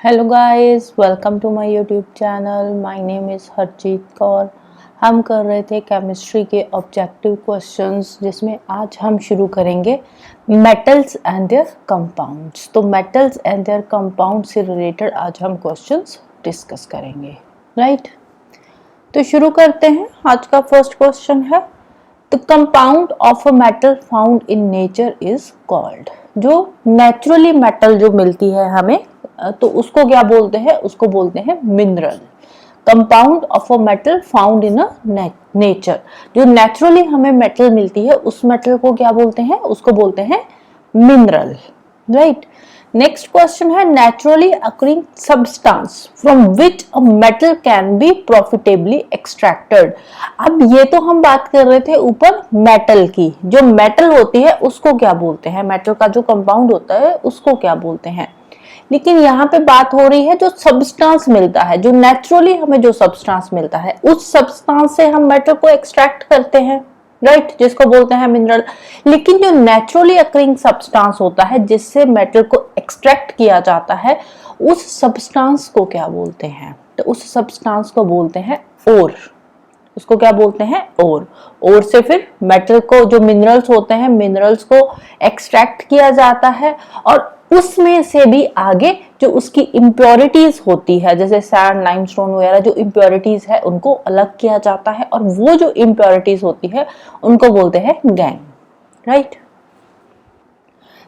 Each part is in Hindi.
Hello guys, welcome to my YouTube channel. My name is Harjeet Kaur. हम कर रहे थे केमिस्ट्री के ऑब्जेक्टिव क्वेश्चंस, जिसमें आज हम शुरू करेंगे मेटल्स एंड देयर कंपाउंड्स। तो मेटल्स एंड देयर कंपाउंड से रिलेटेड आज हम क्वेश्चंस डिस्कस करेंगे, राइट। तो शुरू करते हैं। आज का फर्स्ट क्वेश्चन है the compound of a metal found in nature is called. जो नेचुरली मेटल जो मिलती है हमें, तो उसको क्या बोलते हैं? उसको बोलते हैं mineral. Compound of a metal found in a nature, जो नेचुरली हमें मेटल मिलती है उस मेटल को क्या बोलते हैं? उसको बोलते हैं मिनरल, राइट। नेक्स्ट क्वेश्चन है naturally occurring substance from which a metal can be profitably extracted. अब ये तो हम बात कर रहे थे ऊपर मेटल की। जो मेटल होती है उसको क्या बोलते हैं? मेटल का जो कंपाउंड होता है उसको क्या बोलते हैं? लेकिन यहाँ पे बात हो रही है जो सब्सटेंस मिलता है, जो नेचुरली हमें जो सब्सटेंस मिलता है उस सब्सटेंस से हम मेटल को एक्सट्रैक्ट करते हैं, राइट, जिसको बोलते हैं मिनरल। लेकिन जो नेचुरली अकरिंग सब्सटेंस होता है जिससे मेटल को एक्सट्रैक्ट किया जाता है, उस सब्सटेंस को क्या बोलते हैं? तो उस सब्सटेंस को बोलते हैं ओर। उसको क्या बोलते हैं? ओर। ओर से फिर मेटल को, जो मिनरल्स होते हैं, मिनरल्स को एक्सट्रैक्ट किया जाता है और उसमें से भी आगे जो उसकी इम्प्योरिटीज होती है, जैसे सैंड, लाइमस्टोन वगैरह, जो इम्प्योरिटीज है उनको अलग किया जाता है और वो जो इम्प्योरिटीज होती है उनको बोलते हैं गैंग, राइट।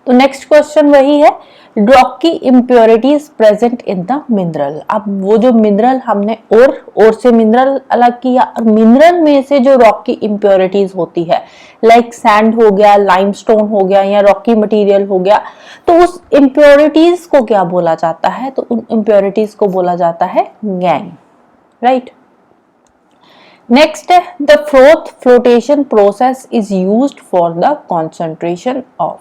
तो नेक्स्ट क्वेश्चन वही है, रॉक की impurities present in the mineral. अब वो जो मिनरल हमने और से मिनरल अलग किया और मिनरल में से जो रॉक की इम्प्योरिटीज होती है, लाइक सैंड हो गया, लाइमस्टोन हो गया या रॉकी मटेरियल हो गया, तो उस इम्प्योरिटीज को क्या बोला जाता है? तो उन इम्प्योरिटीज को बोला जाता है गैंग, राइट। नेक्स्ट है the froth flotation process is used for the concentration of.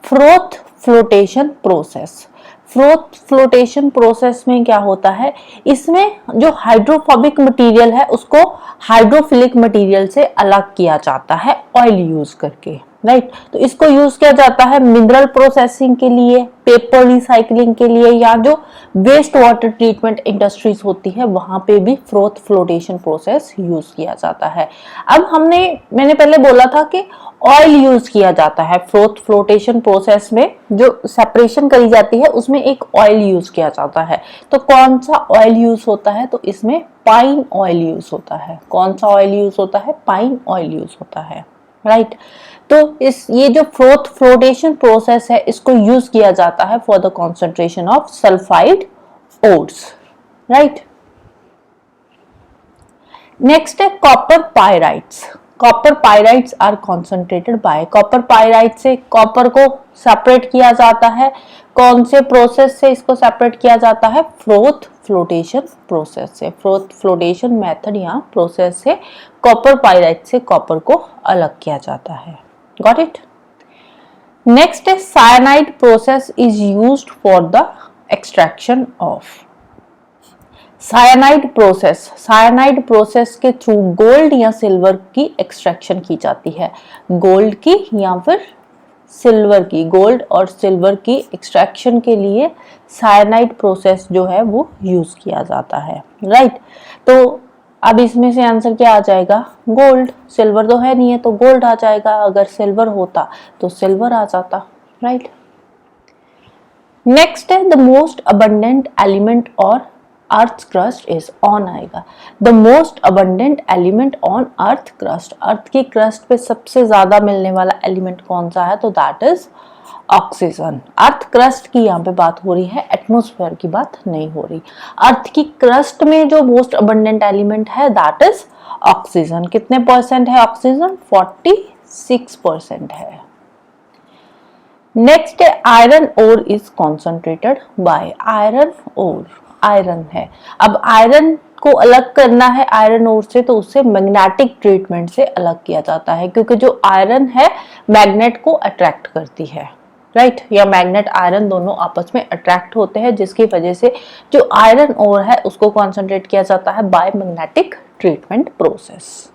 Froth flotation process, froth flotation process में क्या होता है? इसमें जो हाइड्रोफोबिक मटेरियल है उसको हाइड्रोफिलिक मटेरियल से अलग किया जाता है ऑयल यूज करके, राइट। तो इसको यूज किया जाता है मिनरल प्रोसेसिंग के लिए, पेपर रिसाइकलिंग के लिए, या जो वेस्ट वाटर ट्रीटमेंट इंडस्ट्रीज होती है वहां पे भी फ्रोथ फ्लोटेशन प्रोसेस यूज किया जाता है। अब मैंने पहले बोला था कि ऑयल यूज किया जाता है फ्रोथ फ्लोटेशन प्रोसेस में, जो सेपरेशन करी जाती है उसमें एक ऑयल यूज किया जाता है। तो कौन सा ऑयल यूज होता है? तो इसमें पाइन ऑयल यूज होता है। कौन सा ऑयल यूज होता है? पाइन ऑयल यूज होता है, राइट। तो ये जो फ्रोथ फ्लोटेशन प्रोसेस है इसको यूज किया जाता है for the concentration of sulphide ores, right. Next है copper pyrites. Copper pyrites are concentrated by. Copper pyrite से कॉपर को सेपरेट किया जाता है। कौन से प्रोसेस से इसको सेपरेट किया जाता है? फ्रोथ फ्लोटेशन प्रोसेस से। फ्रोथ फ्लोटेशन मेथड या प्रोसेस से कॉपर पायराइट से कॉपर को अलग किया जाता है। Got it? नेक्स्ट है cyanide process is used for the extraction of. Cyanide process के थ्रू गोल्ड या सिल्वर की एक्सट्रैक्शन की जाती है। गोल्ड की या फिर सिल्वर की, गोल्ड और सिल्वर की एक्सट्रैक्शन के लिए साइनाइड प्रोसेस जो है वो यूज किया जाता है, राइट। तो अब इसमें से आंसर क्या आ जाएगा? गोल्ड। सिल्वर तो है नहीं है तो गोल्ड आ जाएगा। अगर सिल्वर होता तो सिल्वर आ जाता, राइट। नेक्स्ट है द मोस्ट अबंडेंट एलिमेंट और अर्थ क्रस्ट इज ऑन आएगा। The most abundant element on earth crust, earth की क्रस्ट पे सबसे ज्यादा मिलने वाला एलिमेंट कौन सा है? तो that is oxygen. Earth crust की यहाँ पे बात हो रही है, एटमॉस्फेयर की बात नहीं हो रही। अर्थ की क्रस्ट में जो मोस्ट अबंडेंट एलिमेंट है दैट इज ऑक्सीजन। कितने परसेंट है ऑक्सीजन? 46% है। नेक्स्ट है iron ore is concentrated by. Iron ore, iron है। अब आयरन को अलग करना है आयरन ओर से, तो उससे मैग्नेटिक ट्रीटमेंट से अलग किया जाता है, क्योंकि जो आयरन है मैग्नेट को अट्रैक्ट करती है, राइट। या मैग्नेट आयरन दोनों आपस में अट्रैक्ट होते हैं, जिसकी वजह से जो आयरन ओर है उसको कॉन्सेंट्रेट किया जाता है by magnetic treatment process.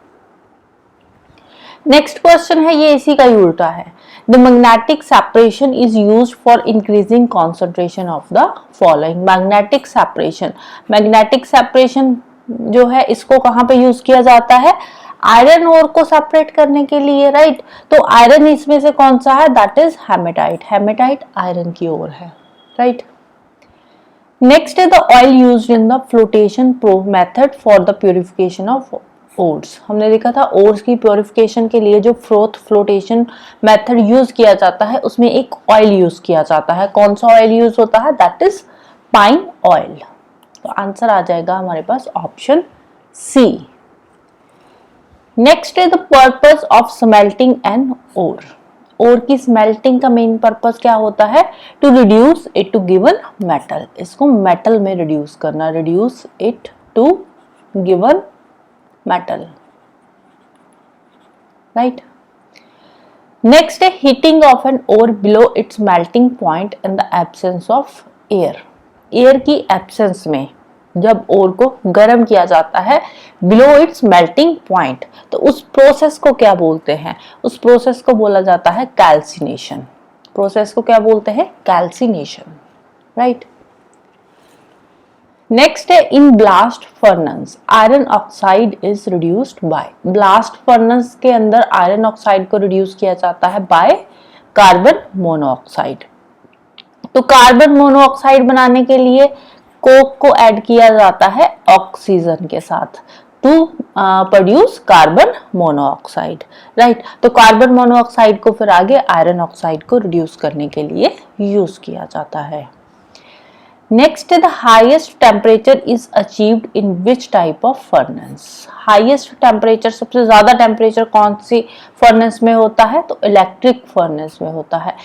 Next question है, ये इसी का ही उल्टा है। The magnetic separation is used for increasing concentration of the following. Magnetic separation जो है इसको कहाँ पे यूज किया जाता है? आयरन ओर को सेपरेट करने के लिए, राइट। तो आयरन इसमें से कौन सा है? That is hematite. Hematite iron की ओर है, राइट। नेक्स्ट है the oil used in the flotation method for the purification of ores. हमने देखा था ओर्स की प्योरिफिकेशन के लिए जो फ्लोटेशन मेथड यूज किया जाता है उसमें एक ऑयल यूज किया जाता है। कौन सा ऑयल यूज होता है? That is pine oil. तो आंसर आ जाएगा हमारे पास ऑप्शन सी। नेक्स्ट है the purpose of smelting an ore. Ore की स्मेल्टिंग का मेन पर्पस क्या होता है? To reduce it to given metal. इसको मेटल में रिड्यूस करना, reduce it to given metal, right. Next है heating of an ore below its melting point in the absence of air. Air की एब्सेंस में जब ओर को गर्म किया जाता है बिलो इट्स मेल्टिंग पॉइंट, तो उस प्रोसेस को क्या बोलते हैं? उस प्रोसेस को बोला जाता है कैल्सिनेशन। प्रोसेस को क्या बोलते हैं? Calcination, right. नेक्स्ट है in blast furnace iron oxide is reduced by. Blast furnace के अंदर आयरन ऑक्साइड को रिड्यूस किया जाता है बाय कार्बन मोनोऑक्साइड। तो कार्बन मोनोऑक्साइड बनाने के लिए कोक को ऐड किया जाता है ऑक्सीजन के साथ to produce carbon monoxide, right. तो कार्बन मोनोऑक्साइड को फिर आगे आयरन ऑक्साइड को रिड्यूस करने के लिए यूज किया जाता है। Next the highest temperature is achieved in which type of furnace. Highest temperature, सबसे ज्यादा टेम्परेचर कौन सी फर्नेस में होता है? तो इलेक्ट्रिक फर्नेस में होता है।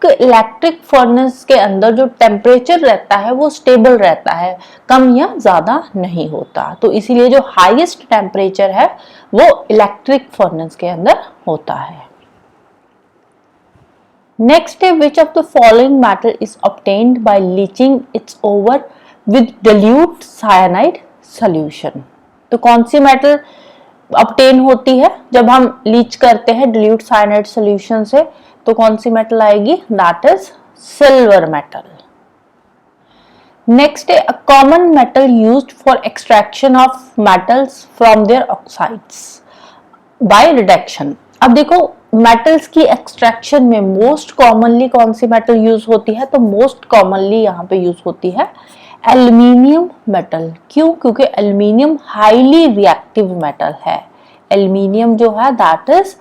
इलेक्ट्रिक फर्नेस के अंदर जो टेम्परेचर रहता है वो स्टेबल रहता है, कम या ज्यादा नहीं होता। तो इसीलिए जो हाईएस्ट टेम्परेचर है वो इलेक्ट्रिक फर्नेस के अंदर होता है। नेक्स्ट है which of the following metal is obtained by leaching it's over with dilute cyanide solution. तो कौन सी मेटल ऑब्टेन होती है जब हम लीच करते हैं dilute साइनाइड सॉल्यूशन से? तो कौन सी मेटल आएगी? That is silver metal. Next है a common metal used for extraction of metals from their oxides by reduction. अब देखो मेटल्स की एक्सट्रैक्शन में मोस्ट कॉमनली कौन सी मेटल यूज होती है? तो मोस्ट कॉमनली यहाँ पे यूज होती है एल्यूमिनियम मेटल। क्यों? क्योंकि एल्यूमिनियम हाईली रिएक्टिव मेटल है। एल्यूमिनियम जो है that is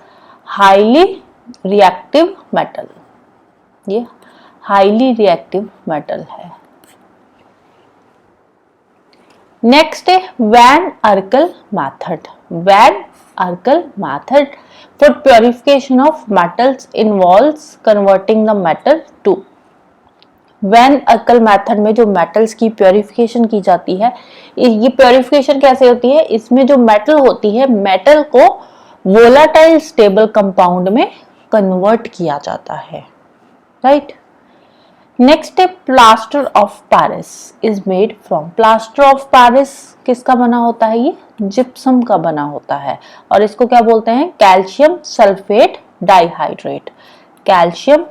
highly reactive metal, ये हाईली रिएक्टिव मेटल है। नेक्स्ट है van Arkel method. Van Arkel method for purification of metals involves converting the metal to. Van Arkel method में जो मेटल्स की प्योरिफिकेशन की जाती है, ये प्योरिफिकेशन कैसे होती है? इसमें जो मेटल होती है, मेटल को वोलाटाइल स्टेबल कंपाउंड में कन्वर्ट किया जाता है, राइट। नेक्स्ट है plaster of Paris is made from. Plaster of Paris किसका बना होता है? ये जिप्सम का बना होता है और इसको क्या बोलते हैं? Calcium sulphate dihydrate. Calcium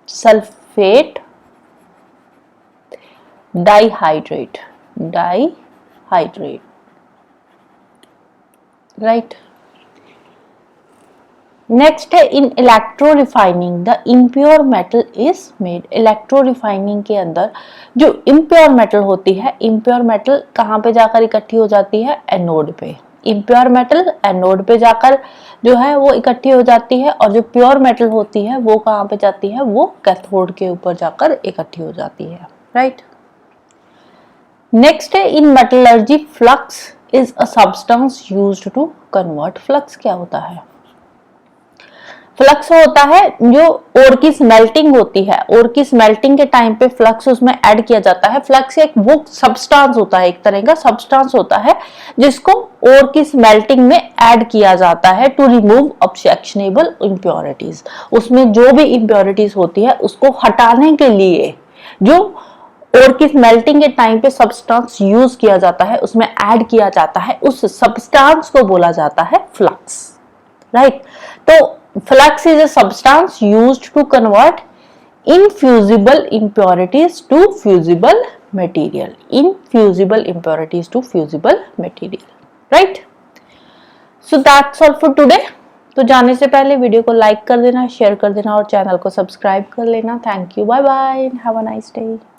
sulphate dihydrate, right. Next है in electro refining the impure metal is made. Electro refining के अंदर जो इम्प्योर मेटल होती है, इम्प्योर मेटल कहाँ पे जाकर इकट्ठी हो जाती है? एनोड पे। इम्प्योर मेटल एनोड पे जाकर जो है वो इकट्ठी हो जाती है और जो प्योर मेटल होती है वो कहाँ पे जाती है? वो कैथोड के ऊपर जाकर इकट्ठी हो जाती है, राइट। नेक्स्ट है in metallurgy flux is a substance used to convert. Flux क्या होता है? फ्लक्स होता है जो ओर की स्मेल्टिंग होती है, ओर की स्मेल्टिंग के टाइम पे फ्लक्स उसमें ऐड किया जाता है। फ्लक्स एक वो सब्सटेंस होता है, एक तरह का सब्सटेंस होता है जिसको ओर की स्मेल्टिंग में ऐड किया जाता है टू रिमूव ऑब्जेक्शनेबल इम्प्योरिटीज। उसमें जो भी इम्प्योरिटीज होती है उसको हटाने के लिए जो ओर की स्मेल्टिंग के टाइम पे सब्सटेंस यूज किया जाता है, उसमें ऐड किया जाता है, उस सब्सटेंस को बोला जाता है फ्लक्स, राइट। तो flux is a substance used to convert infusible impurities to fusible material. Infusible impurities to fusible material. Right? So that's all for today. तो जाने से पहले वीडियो को लाइक कर देना, शेयर कर देना और चैनल को सब्सक्राइब कर लेना. Thank you. Bye bye. Have a nice day.